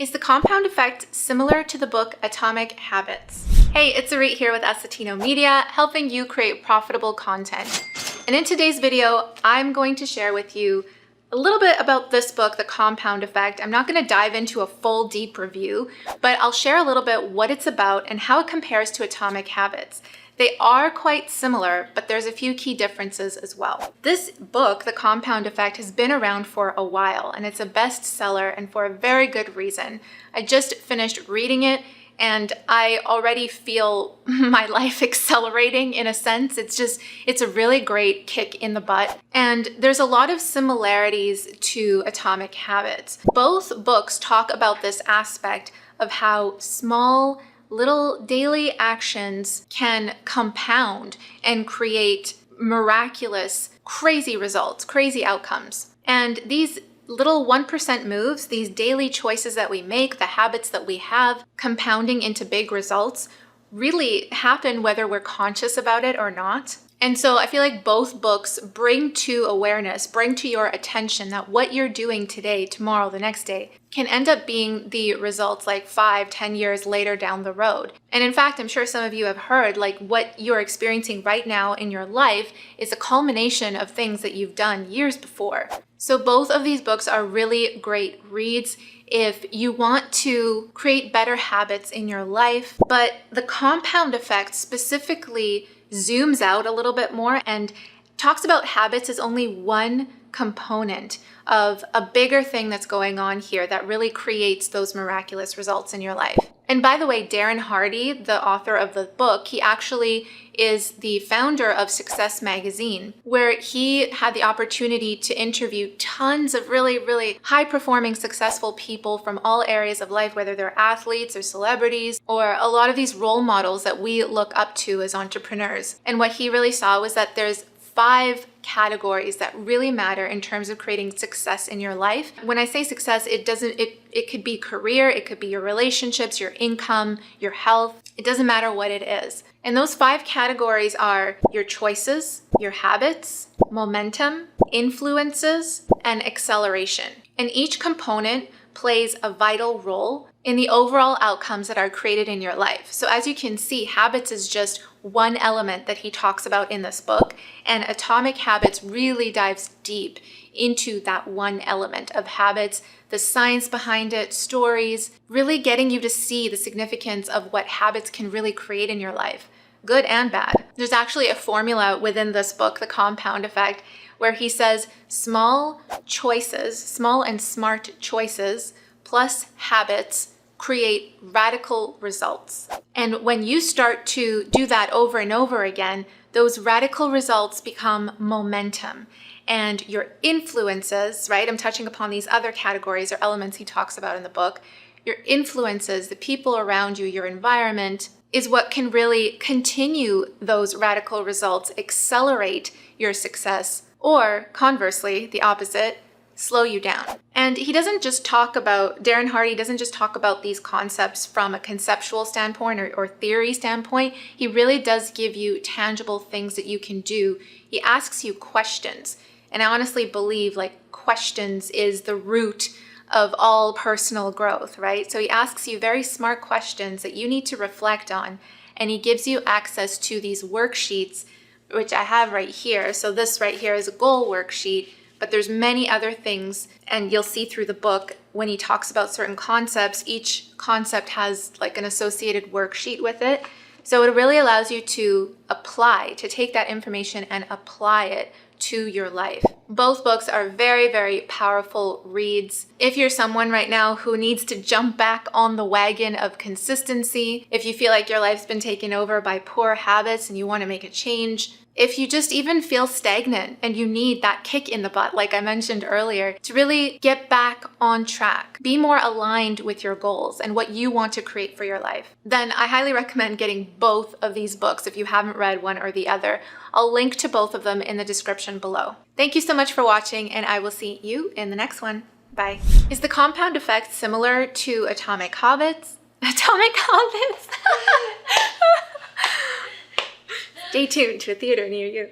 Is the compound effect similar to the book Atomic Habits? Hey, it's Arit here with Acetino Media, helping you create profitable content. And in today's video, I'm going to share with you a little bit about this book, The Compound Effect. I'm not going to dive into a full deep review, but I'll share a little bit what it's about and how it compares to Atomic Habits. They are quite similar, but there's a few key differences as well. This book, The Compound Effect, has been around for a while, and it's a bestseller, and for a very good reason. I just finished reading it, and I already feel my life accelerating in a sense. It's a really great kick in the butt. And there's a lot of similarities to Atomic Habits. Both books talk about this aspect of how small little daily actions can compound and create miraculous, crazy results, crazy outcomes. And these little 1% moves, these daily choices that we make, the habits that we have, compounding into big results, really happen whether we're conscious about it or not. And so I feel like both books bring to awareness, bring to your attention that what you're doing today, tomorrow, the next day, can end up being the results like 5-10 years later down the road. And in fact, I'm sure some of you have heard like what you're experiencing right now in your life is a culmination of things that you've done years before. So both of these books are really great reads if you want to create better habits in your life. But the compound effect specifically zooms out a little bit more and talks about habits as only one component of a bigger thing that's going on here that really creates those miraculous results in your life. And by the way, Darren Hardy, the author of the book, he actually is the founder of Success Magazine, where he had the opportunity to interview tons of really, really high-performing, successful people from all areas of life, whether they're athletes or celebrities, or a lot of these role models that we look up to as entrepreneurs. And what he really saw was that there's 5 categories that really matter in terms of creating success in your life. When I say success, it could be career, it could be your relationships, your income, your health. It doesn't matter what it is. And those 5 categories are your choices, your habits, momentum, influences, and acceleration. And each component plays a vital role in the overall outcomes that are created in your life. So as you can see, habits is just one element that he talks about in this book, and Atomic Habits really dives deep into that one element of habits, the science behind it, stories, really getting you to see the significance of what habits can really create in your life, good and bad. There's actually a formula within this book, The Compound Effect, where he says small choices, small and smart choices, plus habits create radical results. And when you start to do that over and over again, those radical results become momentum. And your influences, right? I'm touching upon these other categories or elements he talks about in the book. Your influences, the people around you, your environment, is what can really continue those radical results, accelerate your success, or conversely, the opposite, slow you down. And he doesn't just talk about, Darren Hardy doesn't just talk about these concepts from a conceptual standpoint or theory standpoint. He really does give you tangible things that you can do. He asks you questions. And I honestly believe like questions is the root of all personal growth, right? So he asks you very smart questions that you need to reflect on. And he gives you access to these worksheets, which I have right here. So this right here is a goal worksheet. But there's many other things, and you'll see through the book when he talks about certain concepts, each concept has like an associated worksheet with it. So it really allows you to take that information and apply it to your life. Both books are very, very powerful reads. If you're someone right now who needs to jump back on the wagon of consistency, if you feel like your life's been taken over by poor habits and you want to make a change, if you just even feel stagnant and you need that kick in the butt, like I mentioned earlier, to really get back on track, be more aligned with your goals and what you want to create for your life, then I highly recommend getting both of these books if you haven't read one or the other. I'll link to both of them in the description below. Thank you so much for watching, and I will see you in the next one. Bye. Is the compound effect similar to Atomic Habits? Atomic Habits? Stay tuned to a theater near you.